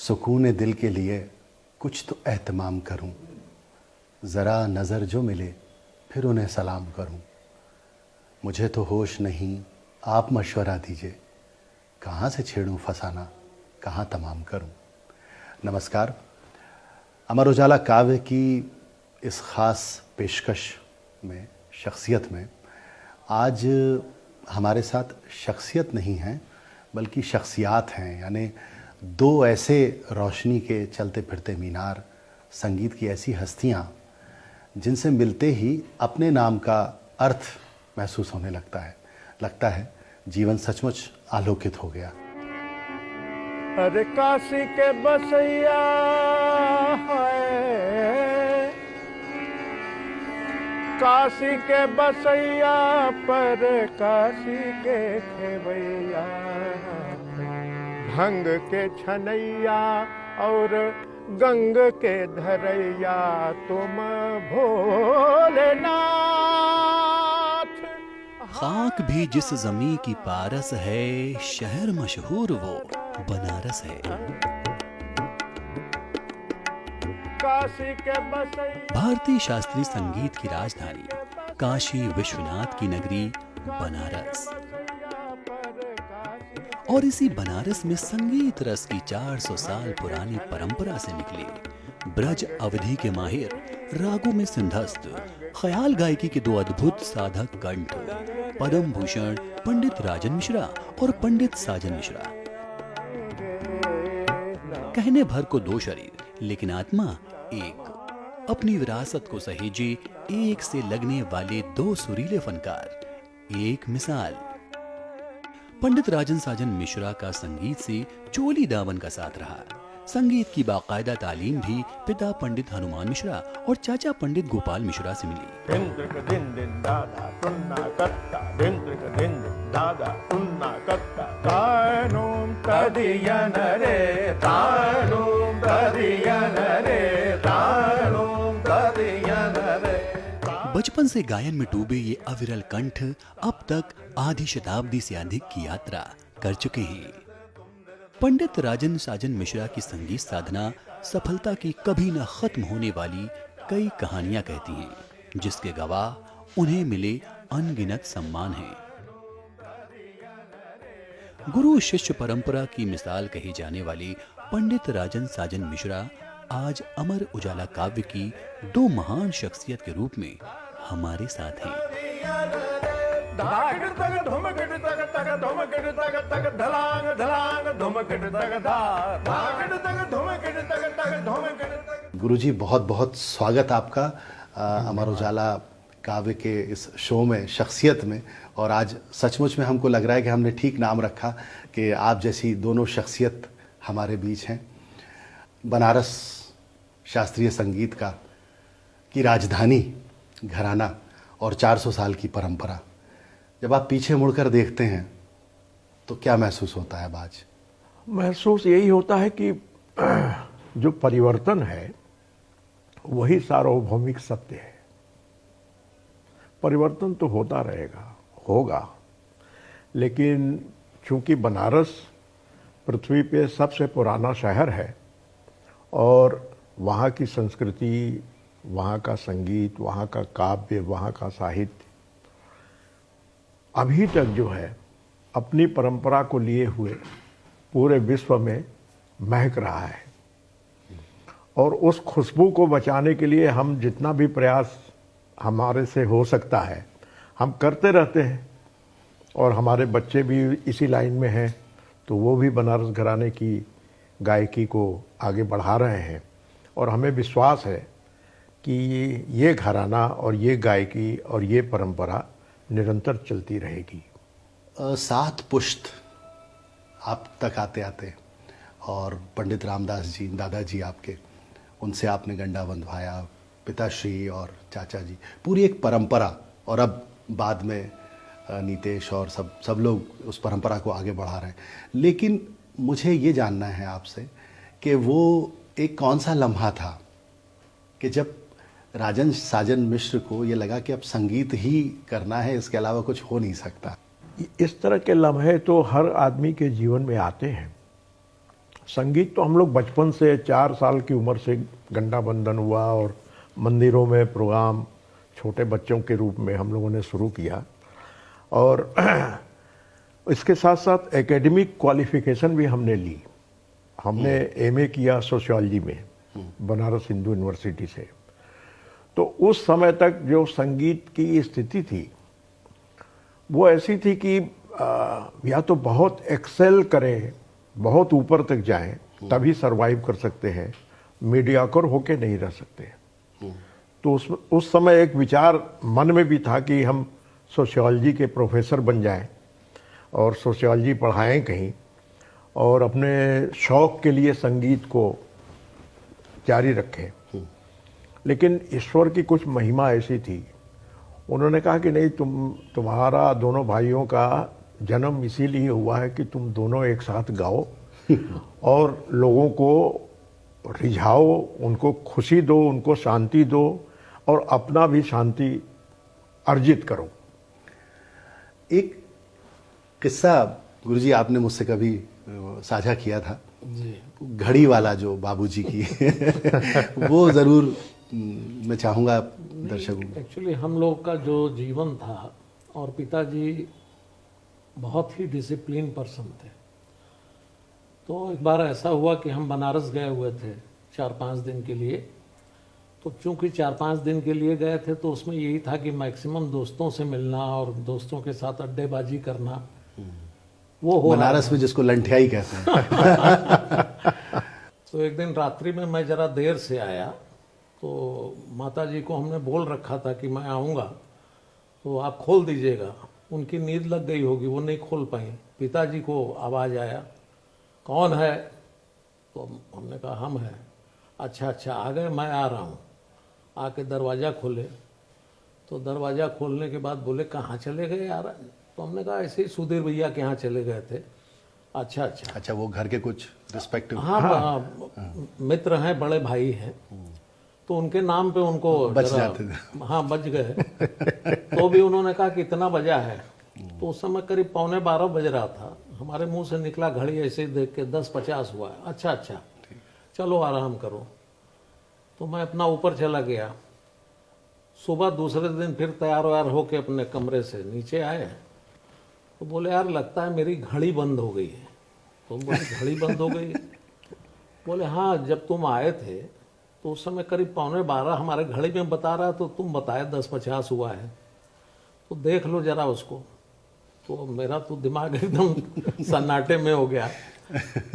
सुकून दिल के लिए कुछ तो एहतमाम करूं, ज़रा नज़र जो मिले फिर उन्हें सलाम करूं। मुझे तो होश नहीं, आप मशवरा दीजिए, कहाँ से छेड़ूं फसाना, कहाँ तमाम करूं। नमस्कार। अमर उजाला काव्य की इस ख़ास पेशकश में, शख्सियत में, आज हमारे साथ शख्सियत नहीं हैं बल्कि शख्सियात हैं। यानी दो ऐसे रोशनी के चलते फिरते मीनार, संगीत की ऐसी हस्तियां जिनसे मिलते ही अपने नाम का अर्थ महसूस होने लगता है जीवन सचमुच आलोकित हो गया। अरे काशी के बसैया है, काशी के बसैया पर काशी के खेवैया, भंग के छनैया और गंग के धरैया तुम भोलेनाथ। खाक भी जिस जमी की पारस है, शहर मशहूर वो बनारस है। काशी के बसैया, भारतीय शास्त्रीय संगीत की राजधानी, काशी विश्वनाथ की नगरी बनारस। और इसी बनारस में संगीत रस की 400 साल पुरानी परंपरा से निकले ब्रज अवधि के माहिर, रागों में सिंधस्त, ख्याल गायकी के दो अद्भुत साधक कंठ, पद्म भूषण पंडित राजन मिश्रा और पंडित साजन मिश्रा। कहने भर को दो शरीर लेकिन आत्मा एक। अपनी विरासत को सहेजे एक से लगने वाले दो सुरीले फनकार, एक मिसाल। पंडित राजन साजन मिश्रा का संगीत से चोली दामन का साथ रहा। संगीत की बाकायदा तालीम भी पिता पंडित हनुमान मिश्रा और चाचा पंडित गोपाल मिश्रा से मिली। बचपन से गायन में डूबे ये अविरल कंठ अब तक आधी शताब्दी से अधिक की यात्रा कर चुके हैं। पंडित राजन साजन मिश्रा की संगीत साधना सफलता की कभी न खत्म होने वाली कई कहानियां कहती हैं, जिसके गवाह उन्हें मिले अनगिनत सम्मान हैं। गुरु शिष्य परंपरा की मिसाल कही जाने वाली पंडित राजन साजन मिश्रा आज अमर उजाला काव्य की दो महान शख्सियत के रूप में हमारे साथ हैं। गुरुजी, बहुत बहुत स्वागत आपका अमर उजाला काव्य के इस शो में, शख्सियत में। और आज सचमुच में हमको लग रहा है कि हमने ठीक नाम रखा कि आप जैसी दोनों शख्सियत हमारे बीच हैं। बनारस शास्त्रीय संगीत की राजधानी, घराना और 400 साल की परंपरा, जब आप पीछे मुड़कर देखते हैं तो क्या महसूस होता है आज? महसूस यही होता है कि जो परिवर्तन है वही सार्वभौमिक सत्य है। परिवर्तन तो होता होगा, लेकिन चूंकि बनारस पृथ्वी पे सबसे पुराना शहर है और वहाँ की संस्कृति, वहाँ का संगीत, वहाँ का काव्य, वहाँ का साहित्य अभी तक जो है अपनी परंपरा को लिए हुए पूरे विश्व में महक रहा है। और उस खुशबू को बचाने के लिए हम जितना भी प्रयास हमारे से हो सकता है हम करते रहते हैं। और हमारे बच्चे भी इसी लाइन में हैं, तो वो भी बनारस घराने की गायकी को आगे बढ़ा रहे हैं। और हमें विश्वास है कि ये घराना और ये गायकी और ये परंपरा निरंतर चलती रहेगी। 7 पुश्त आप तक आते आते, और पंडित रामदास जी, दादाजी आपके, उनसे आपने गंडा बंधवाया, पिताश्री और चाचा जी, पूरी एक परंपरा। और अब बाद में नीतेश और सब लोग उस परंपरा को आगे बढ़ा रहे हैं। लेकिन मुझे ये जानना है आपसे कि वो एक कौन सा लम्हा था कि जब राजन साजन मिश्र को ये लगा कि अब संगीत ही करना है, इसके अलावा कुछ हो नहीं सकता? इस तरह के लम्हे तो हर आदमी के जीवन में आते हैं। संगीत तो हम लोग बचपन से 4 साल की उम्र से घंटा बंधन हुआ और मंदिरों में प्रोग्राम छोटे बच्चों के रूप में हम लोगों ने शुरू किया। और इसके साथ साथ एकेडमिक क्वालिफिकेशन भी हमने ली। हमने एमए किया सोशियोलॉजी में बनारस हिंदू यूनिवर्सिटी से। तो उस समय तक जो संगीत की स्थिति थी वो ऐसी थी कि या तो बहुत एक्सेल करें, बहुत ऊपर तक जाएं, तभी सरवाइव कर सकते हैं, मीडियाकर होके नहीं रह सकते। तो उस समय एक विचार मन में भी था कि हम सोशियोलॉजी के प्रोफेसर बन जाएं और सोशियोलॉजी पढ़ाएं कहीं और अपने शौक के लिए संगीत को जारी रखें। लेकिन ईश्वर की कुछ महिमा ऐसी थी, उन्होंने कहा कि नहीं, तुम्हारा दोनों भाइयों का जन्म इसीलिए हुआ है कि तुम दोनों एक साथ गाओ और लोगों को रिझाओ, उनको खुशी दो, उनको शांति दो और अपना भी शांति अर्जित करो। एक किस्सा गुरुजी आपने मुझसे कभी साझा किया था जी। घड़ी वाला, जो बाबूजी की वो जरूर मैं चाहूँगा दर्शकों को। एक्चुअली हम लोग का जो जीवन था, और पिताजी बहुत ही डिसिप्लिन पर्सन थे। तो एक बार ऐसा हुआ कि हम बनारस गए हुए थे 4-5 दिन के लिए। तो चूंकि 4-5 दिन के लिए गए थे तो उसमें यही था कि मैक्सिमम दोस्तों से मिलना और दोस्तों के साथ अड्डेबाजी करना, वो हो बनारस में जिसको लंठियाई कहते हैं। तो एक दिन रात्रि में मैं जरा देर से आया, तो माताजी को हमने बोल रखा था कि मैं आऊँगा तो आप खोल दीजिएगा। उनकी नींद लग गई होगी, वो नहीं खोल पाई। पिताजी को आवाज़ आया, कौन है? तो हमने कहा हम हैं। अच्छा अच्छा, आ गए, मैं आ रहा हूँ। आके दरवाज़ा खोले, तो दरवाज़ा खोलने के बाद बोले कहाँ चले गए यार? तो हमने कहा ऐसे ही सुधीर भैया के यहाँ चले गए थे। अच्छा अच्छा अच्छा, वो घर के कुछ रिस्पेक्टिव हाँ, मित्र हैं, बड़े भाई हैं, तो उनके नाम पे उनको बच जरा- जाते थे। हाँ, बच गए। तो भी उन्होंने कहा कितना बजा है? तो उस समय करीब 11:15 बज रहा था। हमारे मुंह से निकला घड़ी ऐसे ही देख के 10:50 हुआ है। अच्छा अच्छा, चलो आराम करो। तो मैं अपना ऊपर चला गया। सुबह दूसरे दिन फिर तैयार व्यार होके अपने कमरे से नीचे आए, तो बोले यार लगता है मेरी घड़ी बंद हो गई है। तो हम बोले घड़ी बंद हो गई? बोले हाँ, जब तुम आए थे तो उस समय करीब 11:15 हमारे घड़ी में बता रहा, तो तुम बताए 10:50 हुआ है, तो देख लो जरा उसको। तो मेरा तो दिमाग एकदम सन्नाटे में हो गया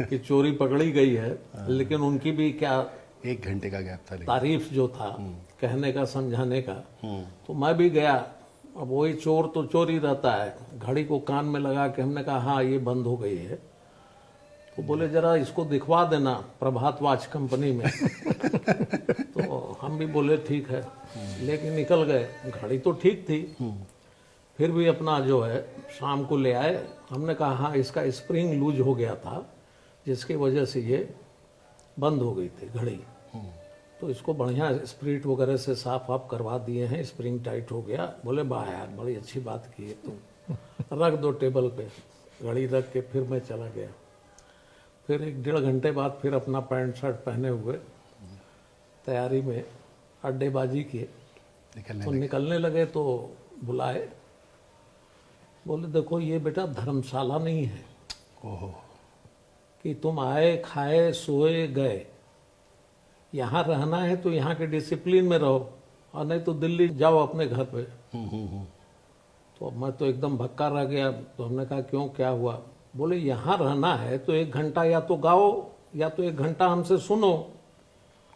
कि चोरी पकड़ी गई है। लेकिन उनकी भी क्या 1 घंटे का गैप था लेकिन। तारीफ जो था कहने का, समझाने का, तो मैं भी गया। अब वही चोर तो चोर ही रहता है। घड़ी को कान में लगा के हमने कहा हाँ ये बंद हो गई है। तो बोले जरा इसको दिखवा देना प्रभात वाच कंपनी में। तो हम भी बोले ठीक है, लेकिन निकल गए। घड़ी तो ठीक थी, फिर भी अपना जो है शाम को ले आए। हमने कहा हाँ इसका स्प्रिंग लूज हो गया था, जिसकी वजह से ये बंद हो गई थी घड़ी। तो इसको बढ़िया स्प्रिट वगैरह से साफ आप करवा दिए हैं, स्प्रिंग टाइट हो गया। बोले वाह यार, बड़ी अच्छी बात की है तुम, रख दो टेबल पे। घड़ी रख के फिर मैं चला गया। फिर 1-1.5 घंटे बाद फिर अपना पैंट शर्ट पहने हुए तैयारी में अड्डेबाजी किए। तो निकलने लगे तो बुलाए, बोले देखो ये बेटा धर्मशाला नहीं है ओहो, कि तुम आए खाए सोए गए। यहाँ रहना है तो यहाँ के डिसिप्लिन में रहो, और नहीं तो दिल्ली जाओ अपने घर पे। तो मैं तो एकदम भक्का रह गया। तो हमने कहा क्यों, क्या हुआ? बोले यहाँ रहना है तो 1 घंटा या तो गाओ या तो 1 घंटा हमसे सुनो,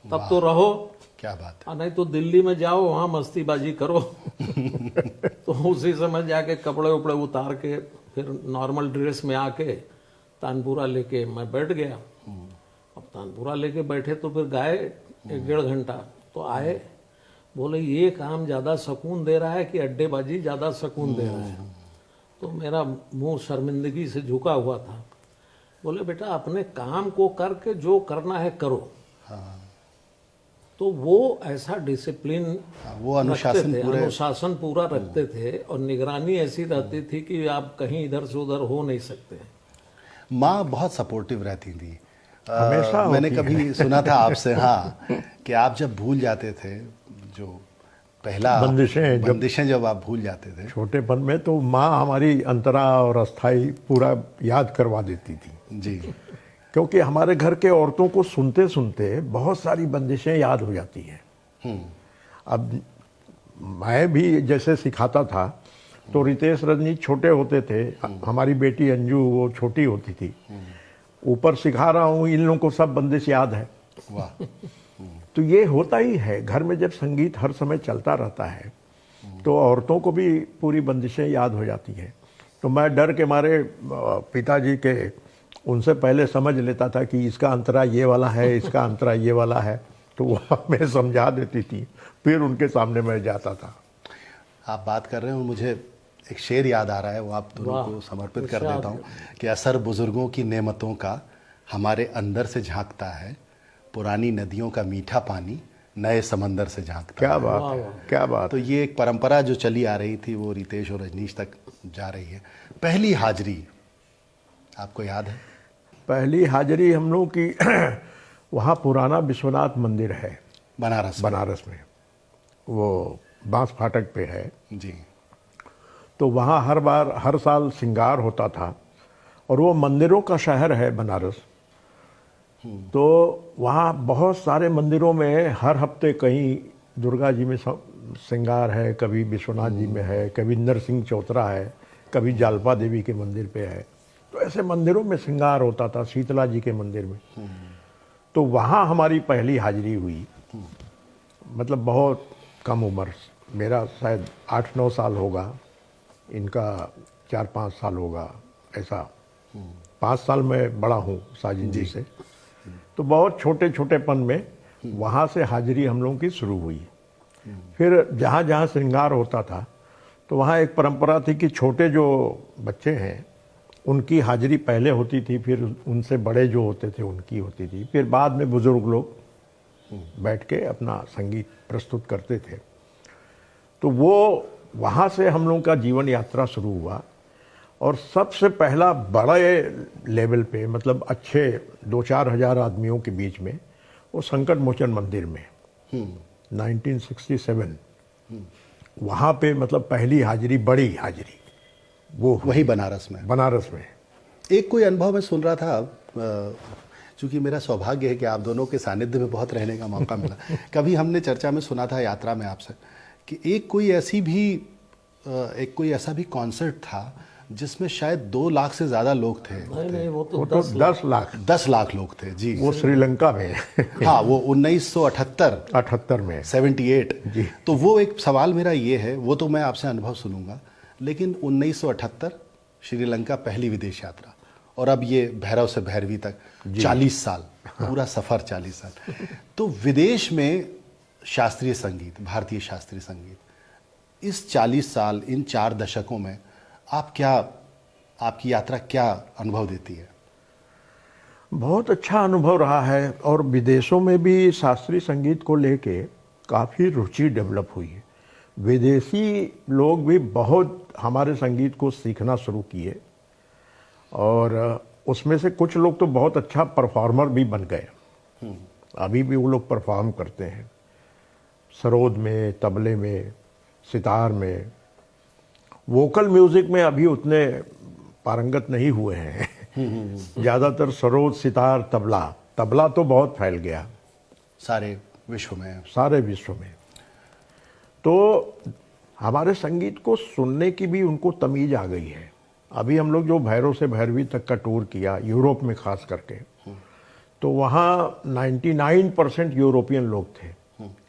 तब तो रहो। क्या बात और नहीं तो दिल्ली में जाओ, वहाँ मस्तीबाजी करो। तो उसी समय जाके कपड़े उपड़े उतार के फिर नॉर्मल ड्रेस में आके तानपुरा लेके मैं बैठ गया। अब तानपुरा लेके बैठे तो फिर गाए 1-1.5 घंटा। तो आए, बोले ये काम ज़्यादा सुकून दे रहा है कि अड्डेबाजी ज़्यादा सुकून दे रहा है? तो मेरा मुंह शर्मिंदगी से झुका हुआ था। बोले बेटा अपने काम को करके जो करना है करो। तो वो ऐसा डिसिप्लिन, वो अनुशासन पूरे, अनुशासन पूरा रखते थे और निगरानी ऐसी रहती थी कि आप कहीं इधर से उधर हो नहीं सकते। माँ बहुत सपोर्टिव रहती थी। हमेशा मैंने होती कभी सुना था आपसे, हाँ, कि आप जब भूल जाते थे, जो पहला बंदिशें जब आप भूल जाते थे छोटेपन में, तो माँ हमारी अंतरा और अस्थाई पूरा याद करवा देती थी जी। क्योंकि हमारे घर के औरतों को सुनते सुनते बहुत सारी बंदिशें याद हो जाती हैं। अब मैं भी जैसे सिखाता था तो रितेश रजनी छोटे होते थे, हमारी बेटी अंजू वो छोटी होती थी, ऊपर सिखा रहा हूँ, इन लोगों को सब बंदिश याद है। वाह। तो ये होता ही है, घर में जब संगीत हर समय चलता रहता है तो औरतों को भी पूरी बंदिशें याद हो जाती हैं। तो मैं डर के मारे पिताजी के उनसे पहले समझ लेता था कि इसका अंतरा ये वाला है, इसका अंतरा ये वाला है, तो वो हमें समझा देती थी, फिर उनके सामने मैं जाता था। आप बात कर रहे हो, मुझे एक शेर याद आ रहा है, वो आप दोनों को समर्पित कर देता हूँ कि असर बुजुर्गों की नेमतों का हमारे अंदर से झांकता है, पुरानी नदियों का मीठा पानी नए समंदर से झांकता क्या है। बात है, क्या बात। तो ये एक परंपरा जो चली आ रही थी वो रितेश और रजनीश तक जा रही है। पहली हाजिरी आपको याद है? पहली हाजिरी हम लोग की वहाँ पुराना विश्वनाथ मंदिर है बनारस में, वो बांस फाटक पे है जी। तो वहाँ हर साल श्रृंगार होता था, और वो मंदिरों का शहर है बनारस। तो वहाँ बहुत सारे मंदिरों में हर हफ्ते कहीं दुर्गा जी में श्रृंगार है, कभी विश्वनाथ जी में है, कभी नरसिंह चौतरा है, कभी जालपा देवी के मंदिर पे है। तो ऐसे मंदिरों में श्रृंगार होता था, शीतला जी के मंदिर में। तो वहाँ हमारी पहली हाजिरी हुई। मतलब बहुत कम उम्र, मेरा शायद 8-9 साल होगा, इनका 4-5 साल होगा, ऐसा 5 साल में बड़ा हूँ साजिद जी से। तो बहुत छोटे छोटेपन में वहाँ से हाजिरी हम लोगों की शुरू हुई। फिर जहाँ जहाँ श्रृंगार होता था तो वहाँ एक परंपरा थी कि छोटे जो बच्चे हैं उनकी हाजिरी पहले होती थी, फिर उनसे बड़े जो होते थे उनकी होती थी, फिर बाद में बुजुर्ग लोग बैठ के अपना संगीत प्रस्तुत करते थे। तो वो वहाँ से हम लोगों का जीवन यात्रा शुरू हुआ। और सबसे पहला बड़े लेवल पे, मतलब अच्छे 2-4 हज़ार आदमियों के बीच में, वो संकट मोचन मंदिर में 1967 वहाँ पे मतलब पहली हाजिरी, बड़ी हाजिरी वो वही बनारस में। एक कोई अनुभव मैं सुन रहा था, चूँकि मेरा सौभाग्य है कि आप दोनों के सानिध्य में बहुत रहने का मौका मिला। कभी हमने चर्चा में सुना था यात्रा में आपसे कि एक कोई ऐसा भी कॉन्सर्ट था जिसमें शायद 2 लाख से ज़्यादा लोग थे। नहीं, वो तो 10 लाख लोग थे जी। वो श्रीलंका में हाँ, वो 1978 में 78 जी। तो वो एक सवाल मेरा ये है, वो तो मैं आपसे अनुभव सुनूंगा, लेकिन 1978 श्रीलंका पहली विदेश यात्रा, और अब ये भैरव से भैरवी तक 40 साल, पूरा सफ़र 40 साल। तो विदेश में शास्त्रीय संगीत, भारतीय शास्त्रीय संगीत, इस 40 साल, इन 4 दशकों में आपकी यात्रा क्या अनुभव देती है? बहुत अच्छा अनुभव रहा है, और विदेशों में भी शास्त्रीय संगीत को लेके काफ़ी रुचि डेवलप हुई है। विदेशी लोग भी बहुत हमारे संगीत को सीखना शुरू किए, और उसमें से कुछ लोग तो बहुत अच्छा परफॉर्मर भी बन गए। अभी भी वो लोग परफॉर्म करते हैं, सरोद में, तबले में, सितार में। वोकल म्यूज़िक में अभी उतने पारंगत नहीं हुए हैं। ज़्यादातर सरोद, सितार, तबला तो बहुत फैल गया सारे विश्व में। तो हमारे संगीत को सुनने की भी उनको तमीज़ आ गई है। अभी हम लोग जो भैरव से भैरवी तक का टूर किया, यूरोप में खास करके, तो वहाँ 99% यूरोपियन लोग थे,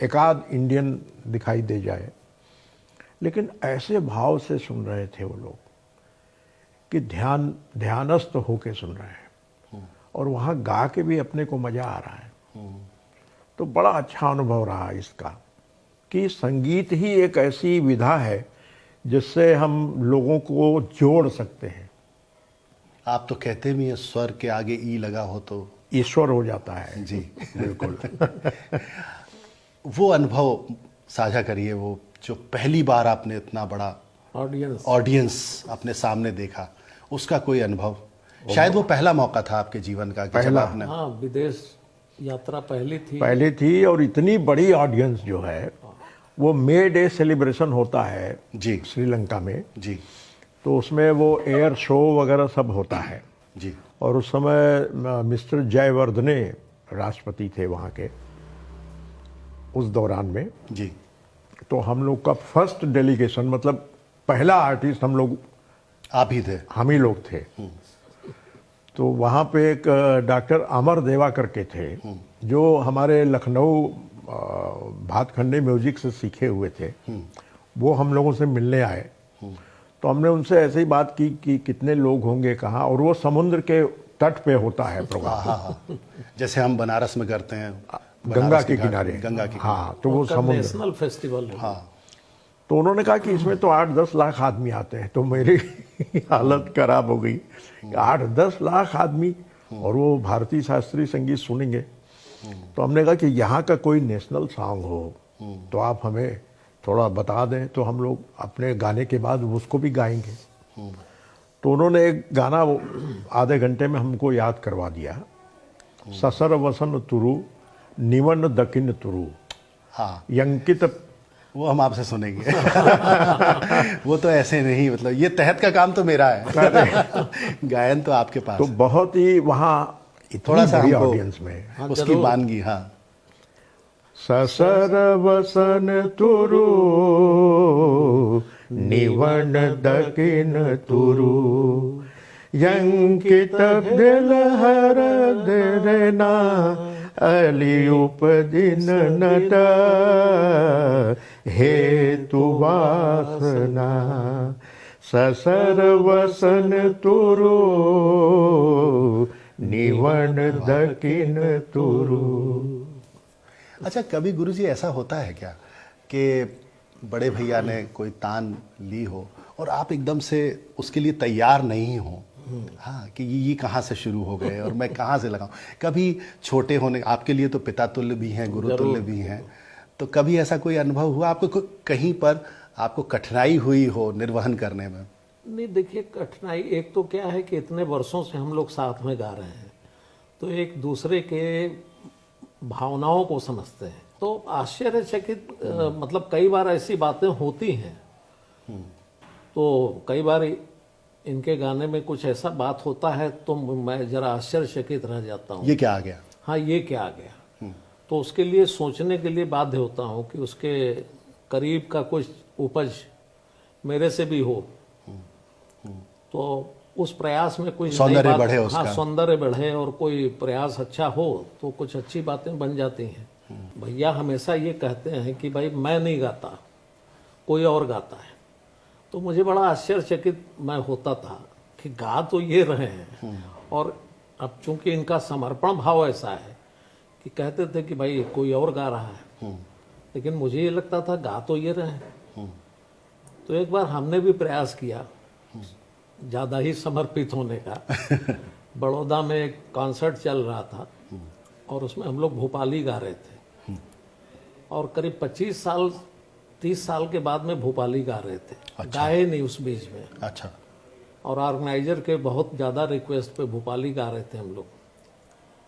एक आध इंडियन दिखाई दे जाए, लेकिन ऐसे भाव से सुन रहे थे वो लोग कि ध्यानस्थ होके सुन रहे हैं, और वहाँ गा के भी अपने को मज़ा आ रहा है। तो बड़ा अच्छा अनुभव रहा इसका कि संगीत ही एक ऐसी विधा है जिससे हम लोगों को जोड़ सकते हैं। आप तो कहते भी हैं स्वर के आगे ई लगा हो तो ईश्वर हो जाता है। जी बिल्कुल। वो अनुभव साझा करिए, वो जो पहली बार आपने इतना बड़ा ऑडियंस अपने सामने देखा, उसका कोई अनुभव, शायद वो पहला मौका था आपके जीवन का कि जब पहला। आपने हाँ, विदेश यात्रा पहले थी, और इतनी बड़ी ऑडियंस जो है, वो मे डे सेलिब्रेशन होता है जी श्रीलंका में, जी तो उसमें वो एयर शो वगैरह सब होता है। जी और उस समय मिस्टर जयवर्धने राष्ट्रपति थे वहाँ के उस दौरान में। जी तो हम लोग का फर्स्ट डेलीगेशन, मतलब पहला आर्टिस्ट हम आप ही थे। ही लोग थे। तो वहाँ पे एक डॉक्टर अमर देवा करके थे, जो हमारे लखनऊ भातखंडे म्यूजिक से सीखे हुए थे। वो हम लोगों से मिलने आए। तो हमने उनसे ऐसे ही बात की कि कितने लोग होंगे, कहाँ, और वो समुद्र के तट पे होता है प्रोग्राम। हाँ, जैसे हम बनारस में करते हैं, गंगा बनारस के घाट- किनारे। गंगा के हाँ, तो वो उसका समुद्र। नेशनल फेस्टिवल है। हाँ तो उन्होंने कहा कि इसमें तो 8-10 लाख आदमी आते हैं। तो मेरी हालत खराब हो गई। 8-10 लाख आदमी और वो भारतीय शास्त्रीय संगीत सुनेंगे। तो हमने कहा कि यहाँ का कोई नेशनल सॉन्ग हो तो आप हमें थोड़ा बता दें, तो हम लोग अपने गाने के बाद उसको भी गाएंगे। तो उन्होंने एक गाना वो आधे घंटे में हमको याद करवा दिया, ससर वसन तुरु निवन दकिन तुरु हाँ, यंकित। वो हम आपसे सुनेंगे। वो तो ऐसे नहीं, मतलब ये तहत का काम तो मेरा है। गायन तो आपके पास तो है। बहुत ही वहाँ थोड़ा इतनी सा बड़ी हमको ऑडियंस में उसकी जरूर। वानगी। हाँ ससर वसन तुरु निवन दकिन तुरु यंकित दिल हर देना अली उपदिन नट हेतु वासना ससर वसन तुरु निवन दकिन तुरु। अच्छा, कभी गुरुजी ऐसा होता है क्या कि बड़े भैया ने कोई तान ली हो और आप एकदम से उसके लिए तैयार नहीं हो? हाँ, कि ये कहाँ से शुरू हो गए और मैं कहाँ से लगाऊं? कभी छोटे होने, आपके लिए तो पिता तुल्य भी हैं, गुरु तुल्य भी हैं, तो कभी ऐसा कोई अनुभव हुआ आपको, कहीं पर आपको कठिनाई हुई हो निर्वहन करने में? नहीं, देखिए, कठिनाई एक तो क्या है कि इतने वर्षों से हम लोग साथ में गा रहे हैं, तो एक दूसरे के भावनाओं को समझते हैं। तो आश्चर्यचकित मतलब कई बार ऐसी बातें होती हैं। तो कई बार इनके गाने में कुछ ऐसा बात होता है तो मैं जरा आश्चर्यचकित रह जाता हूँ। ये क्या आ गया? हाँ, ये क्या आ गया? तो उसके लिए सोचने के लिए बाध्य होता हूँ कि उसके करीब का कुछ उपज मेरे से भी हो, तो उस प्रयास में कुछ नई सौंदर्य बात- बढ़े हाँ, उसका। सौंदर्य बढ़े और कोई प्रयास अच्छा हो तो कुछ अच्छी बातें बन जाती हैं। भैया हमेशा ये कहते हैं कि भाई मैं नहीं गाता, कोई और गाता है। तो मुझे बड़ा आश्चर्यचकित मैं होता था कि गा तो ये रहे हैं, और अब चूंकि इनका समर्पण भाव ऐसा है कि कहते थे कि भाई कोई और गा रहा है, लेकिन मुझे ये लगता था गा तो ये रहे हैं। तो एक बार हमने भी प्रयास किया ज़्यादा ही समर्पित होने का। बड़ौदा में एक कॉन्सर्ट चल रहा था और उसमें हम लोग भोपाली गा रहे थे, और करीब 25-30 साल के बाद में भोपाली गा रहे थे। गाए नहीं उस बीच में, अच्छा, और ऑर्गेनाइजर के बहुत ज़्यादा रिक्वेस्ट पे भोपाली गा रहे थे हम लोग।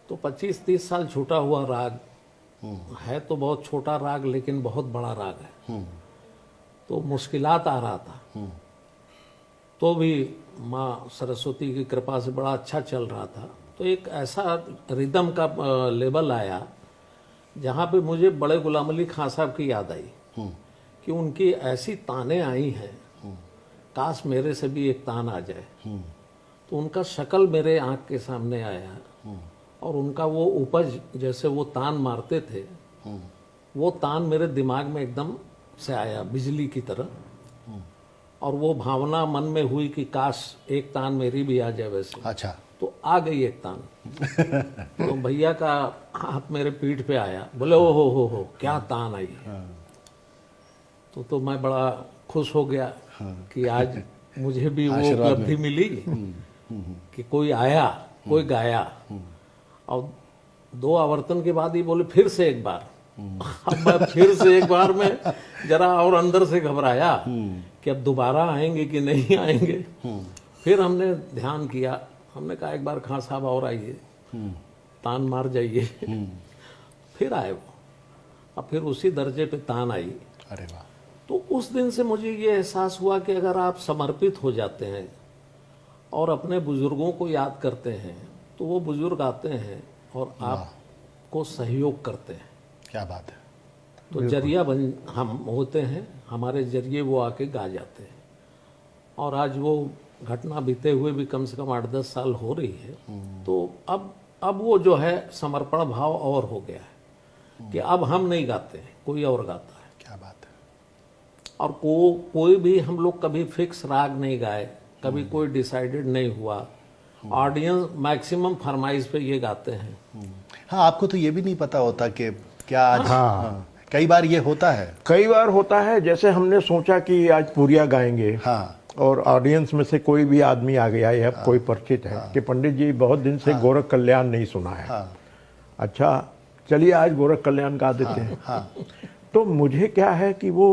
तो 25-30 साल छूटा हुआ राग है, तो बहुत छोटा राग लेकिन बहुत बड़ा राग है। तो मुश्किलात आ रहा था, तो भी माँ सरस्वती की कृपा से बड़ा अच्छा चल रहा था। तो एक ऐसा रिदम का लेवल आया जहाँ पे मुझे बड़े गुलाम अली खां साहब की याद आई कि उनकी ऐसी ताने आई हैं, काश मेरे से भी एक तान आ जाए। तो उनका शक्ल मेरे आंख के सामने आया, और उनका वो उपज जैसे वो तान मारते थे, वो तान मेरे दिमाग में एकदम से आया बिजली की तरह, और वो भावना मन में हुई कि काश एक तान मेरी भी आ जाए वैसे। अच्छा, तो आ गई एक तान। तो भैया का हाथ मेरे पीठ पे आया, बोले ओ हो क्या तान आई। तो मैं बड़ा खुश हो गया कि आज मुझे भी वो उपलब्धि मिली कि कोई आया, कोई गाया। और 2 आवर्तन के बाद ही बोले फिर से एक बार। अब मैं फिर से एक बार में जरा और अंदर से घबराया कि अब दोबारा आएंगे कि नहीं आएंगे। फिर हमने ध्यान किया, हमने कहा एक बार खां साहब और आइए, तान मार जाइए। फिर आए वो, अब फिर उसी दर्जे पे तान आई। अरे वाह। तो उस दिन से मुझे ये एहसास हुआ कि अगर आप समर्पित हो जाते हैं और अपने बुजुर्गों को याद करते हैं तो वो बुजुर्ग आते हैं और आपको सहयोग करते हैं। क्या बात है। तो जरिया बन हम होते हैं, हमारे जरिए वो आके गा जाते हैं। और आज वो घटना बीते हुए भी कम से कम 8-10 साल हो रही है। तो अब वो जो है समर्पण भाव और हो गया है कि अब हम नहीं गाते हैं, कोई और गाता है। क्या बात है। और कोई भी हम लोग कभी फिक्स राग नहीं गाए, कभी कोई डिसाइडेड नहीं हुआ। ऑडियंस मैक्सिमम फरमाइश पे ये गाते हैं। हाँ, आपको तो ये भी नहीं पता होता कि क्या आज। हाँ, कई बार ये होता है। कई बार होता है, जैसे हमने सोचा कि आज पूरिया गाएंगे। हाँ। और ऑडियंस में से कोई भी आदमी आ गया या कोई परिचित है कि पंडित जी बहुत दिन से गोरख कल्याण नहीं सुना है। अच्छा चलिए आज गोरख कल्याण गा देते हैं। तो मुझे क्या है कि वो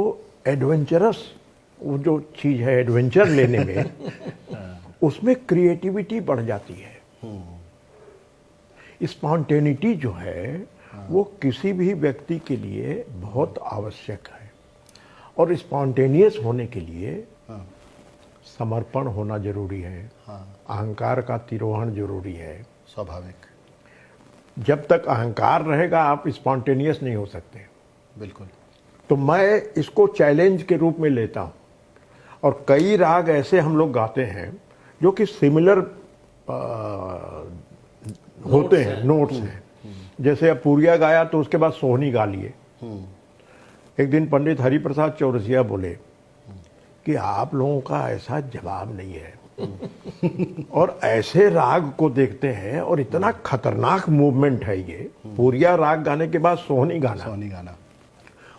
एडवेंचरस, वो जो चीज़ है एडवेंचर लेने में उसमें क्रिएटिविटी बढ़ जाती है। स्पॉन्टेनिटी जो है वो किसी भी व्यक्ति के लिए बहुत आवश्यक है। और स्पॉन्टेनियस होने के लिए समर्पण होना जरूरी है। अहंकार का तिरोहन जरूरी है। स्वाभाविक। जब तक अहंकार रहेगा आप स्पॉन्टेनियस नहीं हो सकते। बिल्कुल। तो मैं इसको चैलेंज के रूप में लेता हूँ। और कई राग ऐसे हम लोग गाते हैं जो कि सिमिलर होते हैं, नोट्स हैं। जैसे अब पूरिया गाया तो उसके बाद सोहनी गा लिए। एक दिन पंडित हरिप्रसाद चौरसिया बोले कि आप लोगों का ऐसा जवाब नहीं है। और ऐसे राग को देखते हैं और इतना खतरनाक मूवमेंट है ये। पूरिया राग गाने के बाद सोहनी गाना।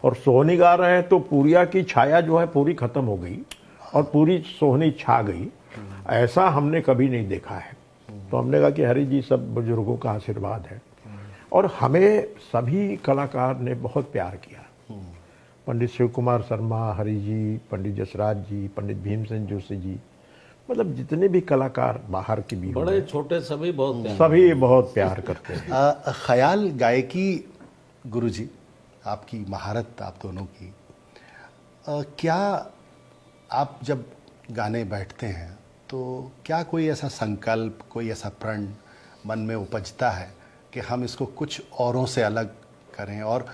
और सोहनी गा रहे हैं तो पूरिया की छाया जो है पूरी खत्म हो गई और पूरी सोहनी छा गई। ऐसा हमने कभी नहीं देखा है। तो हमने कहा कि हरि जी सब बुजुर्गों का आशीर्वाद है। और हमें सभी कलाकार ने बहुत प्यार किया। पंडित शिव कुमार शर्मा, हरि जी, पंडित जसराज जी, पंडित भीमसेन जोशी जी, मतलब जितने भी कलाकार बाहर के भी बड़े छोटे सभी बहुत प्यार करते हैं। ख्याल गायकी गुरुजी, आपकी महारत आप दोनों की, क्या आप जब गाने बैठते हैं तो क्या कोई ऐसा संकल्प, कोई ऐसा प्रण मन में उपजता है कि हम इसको कुछ औरों से अलग करें और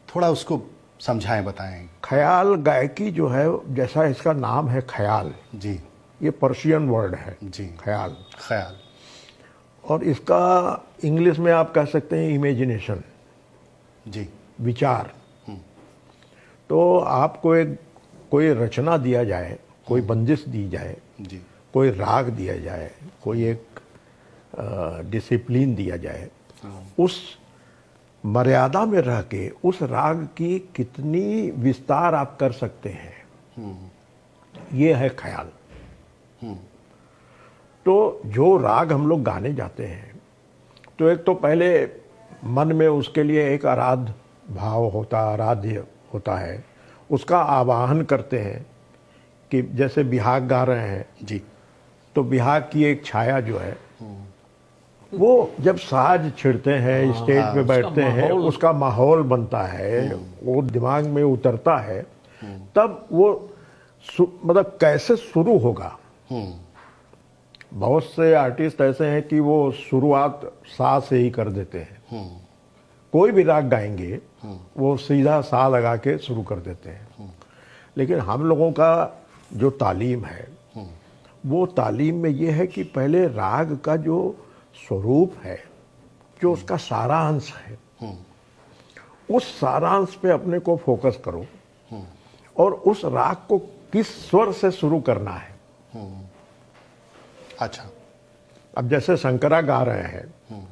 थोड़ा उसको समझाएं, बताएं? ख्याल गायकी जो है, जैसा इसका नाम है ख्याल जी, ये पर्शियन वर्ड है जी, ख्याल। और इसका इंग्लिश में आप कह सकते हैं इमेजिनेशन, जी, विचार। तो आपको एक कोई रचना दिया जाए, कोई बंदिश दी जाए, जी, कोई राग दिया जाए, कोई एक डिसिप्लिन दिया जाए, उस मर्यादा में रह के उस राग की कितनी विस्तार आप कर सकते हैं, ये है ख्याल। तो जो राग हम लोग गाने जाते हैं तो एक तो पहले मन में उसके लिए एक आराध्य भाव होता, आराध्य होता है, उसका आवाहन करते हैं। कि जैसे बिहाग गा रहे हैं जी, तो बिहाग की एक छाया जो है वो जब साज छिड़ते हैं, स्टेज पे बैठते हैं, उसका माहौल बनता है, वो दिमाग में उतरता है, तब वो मतलब कैसे शुरू होगा। बहुत से आर्टिस्ट ऐसे हैं कि वो शुरुआत सा से ही कर देते हैं। कोई भी राग गाएंगे वो सीधा सा लगा के शुरू कर देते हैं। लेकिन हम लोगों का जो तालीम है वो तालीम में ये है कि पहले राग का जो स्वरूप है, जो उसका सारांश है, उस सारांश पे अपने को फोकस करो और उस राग को किस स्वर से शुरू करना है। अच्छा, अब जैसे शंकरा गा रहे हैं,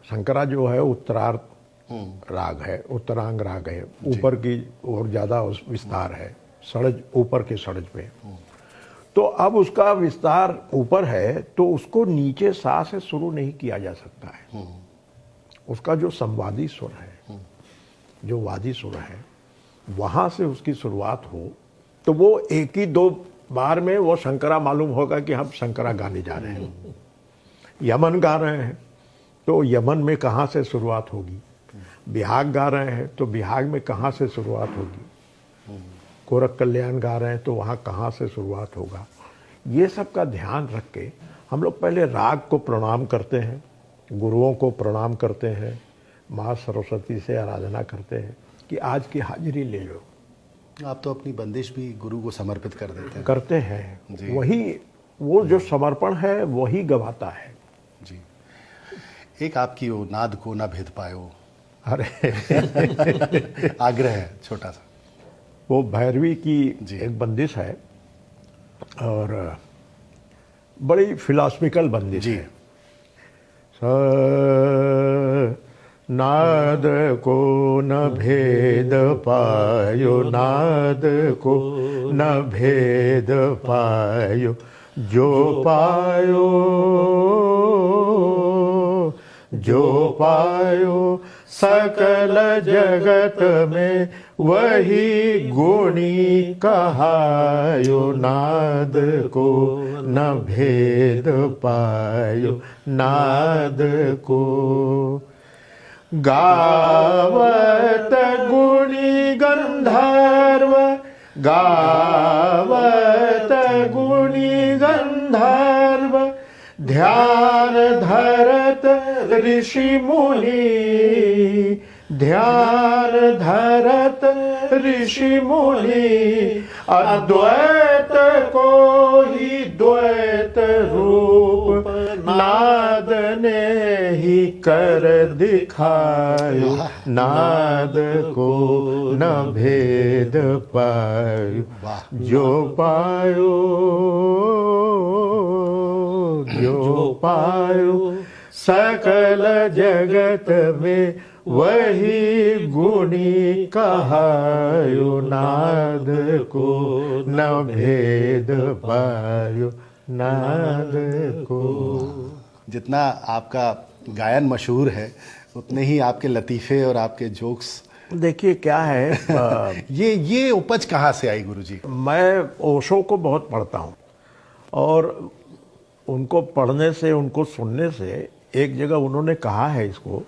शंकरा जो है उत्तरार्थ राग है, उत्तरांग राग है, ऊपर की और ज्यादा विस्तार है, सड़ज ऊपर के सड़ज पे। तो अब उसका विस्तार ऊपर है तो उसको नीचे सा से शुरू नहीं किया जा सकता है। उसका जो संवादी सुर है, जो वादी सुर है, वहां से उसकी शुरुआत हो तो वो एक ही दो बार में वो शंकरा मालूम होगा कि हम शंकरा गाने जा रहे हैं। यमन गा रहे हैं तो यमन में कहाँ से शुरुआत होगी, बिहाग गा रहे हैं तो बिहाग में कहाँ से शुरुआत होगी, गोरख कल्याण गा रहे हैं तो वहाँ कहाँ से शुरुआत होगा। ये सब का ध्यान रख के हम लोग पहले राग को प्रणाम करते हैं, गुरुओं को प्रणाम करते हैं, माँ सरस्वती से आराधना करते हैं कि आज की हाजिरी ले लो। आप तो अपनी बंदिश भी गुरु को समर्पित कर देते हैं। करते हैं, जी। वही वो जो समर्पण है वही गवाता है। जी। एक आपकी वो नाद को ना भेद पायो, अरे आग्रह है छोटा सा। वो भैरवी की जी। एक बंदिश है और बड़ी फिलॉसफिकल बंदिश जी। है। नाद को न भेद पायो, नाद को न भेद पायो, जो पायो सकल जगत में वही गुणी कहायो। नाद को न भेद पायो, नाद को गावत गुणी गंधर्व, गावत गुणी गंधर्व, ध्यान धरत ऋषि मुनि, ध्यान धरत ऋषि मुनि, अद्वैत को ही द्वैत रूप नाद ने ही कर दिखायो। नाद को न भेद पायो, जो पायो जो पायो सकल जगत में वही गुणी कहायो। नाद को न भेद पायो, नाद को। जितना आपका गायन मशहूर है उतने ही आपके लतीफ़े और आपके जोक्स। देखिए क्या है ये उपज कहाँ से आई गुरुजी? मैं ओशो को बहुत पढ़ता हूँ और उनको पढ़ने से, उनको सुनने से, एक जगह उन्होंने कहा है इसको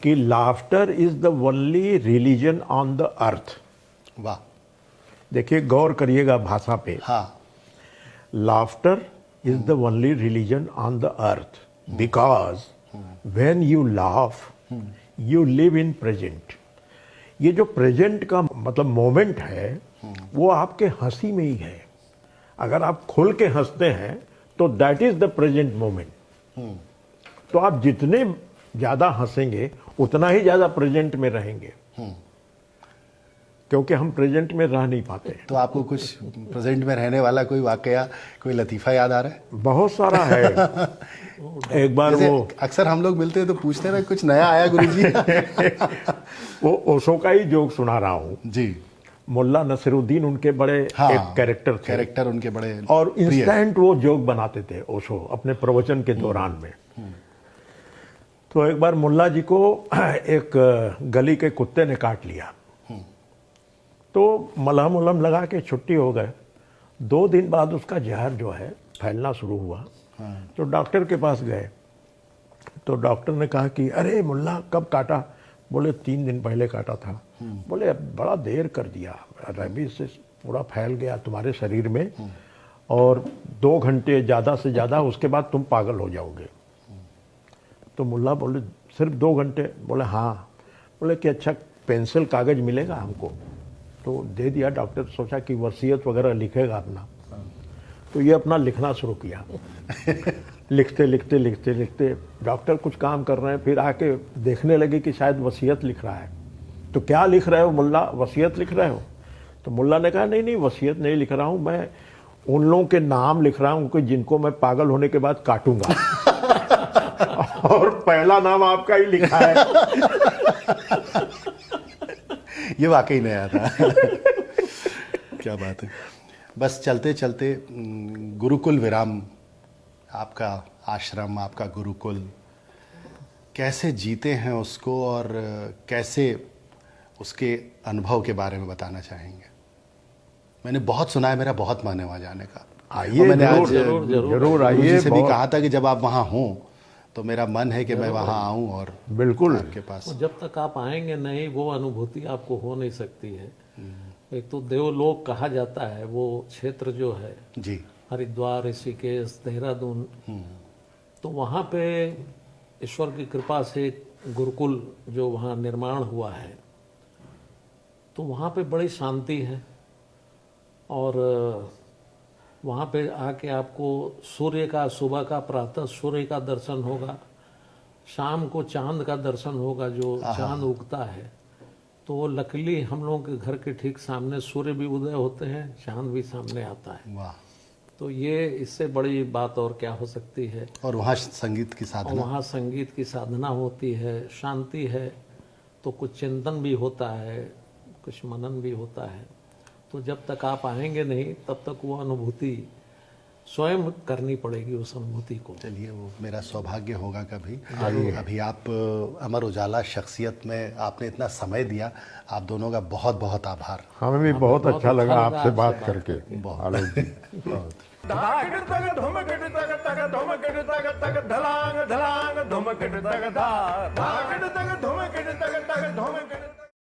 कि laughter is the only religion on the earth. वाह। देखिए गौर करिएगा भाषा पे। हाँ। Laughter is the only religion on the earth because when you laugh you live in present. ये जो प्रेजेंट का मतलब मोमेंट है वो आपके हंसी में ही है। अगर आप खुल के हंसते हैं तो that is the present moment. तो आप जितने ज्यादा हंसेंगे उतना ही ज्यादा प्रेजेंट में रहेंगे, क्योंकि हम प्रेजेंट में रह नहीं पाते। तो आपको कुछ प्रेजेंट में रहने वाला कोई वाकया, कोई लतीफ़ा याद आ रहा है? बहुत सारा है। एक बार जैसे वो अक्सर हम लोग मिलते हैं तो पूछते हैं ना कुछ नया आया गुरुजी। वो ओशो का ही जोक सुना रहा हूँ जी। मुल्ला नसीरुद्दीन उनके बड़े हाँ, एक कैरेक्टर थे, कैरेक्टर उनके बड़े और प्रिय। इंस्टेंट वो जोक बनाते थे ओशो अपने प्रवचन के दौरान में। तो एक बार मुल्ला जी को एक गली के कुत्ते ने काट लिया, तो मलहम उलहम लगा के छुट्टी हो गए। 2 दिन बाद उसका जहर जो है फैलना शुरू हुआ। तो डॉक्टर के पास गए तो डॉक्टर ने कहा कि अरे मुल्ला कब काटा? बोले 3 दिन पहले काटा था। बोले बड़ा देर कर दिया, रेबीज से पूरा फैल गया तुम्हारे शरीर में और 2 घंटे ज़्यादा से ज़्यादा उसके बाद तुम पागल हो जाओगे। तो मुल्ला बोले सिर्फ 2 घंटे? बोले हाँ। बोले कि अच्छा पेंसिल कागज मिलेगा हमको? तो दे दिया। डॉक्टर सोचा कि वसीयत वगैरह लिखेगा अपना, तो ये अपना लिखना शुरू किया। लिखते लिखते लिखते लिखते डॉक्टर कुछ काम कर रहे हैं, फिर आके देखने लगे कि शायद वसीयत लिख रहा है। तो क्या लिख रहे हो मुल्ला, वसीयत लिख रहे हो? तो मुल्ला ने कहा नहीं नहीं वसीयत नहीं लिख रहा हूँ, मैं उन लोगों के नाम लिख रहा हूँ कि जिनको मैं पागल होने के बाद काटूंगा। और पहला नाम आपका ही लिखा है। ये वाकई नया था। क्या बात है। बस चलते चलते गुरुकुल विराम, आपका आश्रम, आपका गुरुकुल, कैसे जीते हैं उसको और कैसे उसके अनुभव के बारे में बताना चाहेंगे? मैंने बहुत सुना है, मेरा बहुत मन है वहाँ जाने का। आइए, और मैंने जरूर, आज जरूर, जरूर, जरूर आइए। गुरुजी से भी बहुत- कहा था कि जब आप वहाँ हों तो मेरा मन है कि मैं वहाँ आऊँ और बिल्कुल आपके पास। तो जब तक आप आएंगे नहीं वो अनुभूति आपको हो नहीं सकती है। एक तो देवलोक कहा जाता है वो क्षेत्र जो है, जी। हरिद्वार, ऋषिकेश, देहरादून, तो वहाँ पे ईश्वर की कृपा से गुरुकुल जो वहाँ निर्माण हुआ है, तो वहाँ पे बड़ी शांति है। और वहाँ पे आके आपको सूर्य का, सुबह का प्रातः सूर्य का दर्शन होगा, शाम को चांद का दर्शन होगा, जो चांद उगता है। तो लकीली हम लोगों के घर के ठीक सामने सूर्य भी उदय होते हैं, चांद भी सामने आता है। वाह। तो ये इससे बड़ी बात और क्या हो सकती है। और वहाँ संगीत की और साधना। वहाँ संगीत की साधना होती है, शांति है, तो कुछ चिंतन भी होता है, कुछ मनन भी होता है। तो जब तक आप आएंगे नहीं तब तक वो अनुभूति स्वयं करनी पड़ेगी, उस अनुभूति को। चलिए, वो मेरा सौभाग्य होगा कभी। अभी आप अमर उजाला शख्सियत में आपने इतना समय दिया, आप दोनों का बहुत बहुत आभार। हमें भी बहुत अच्छा लगा आपसे आपसे बात बात करके। आलोक जी बहुत। धाकड़ तक धुमकड़ तक तक धुमकड़ तक तक धलांग धलांग धुमकड़ तक धा धाकड़ तक धुमकड़ तक तक धुमकड़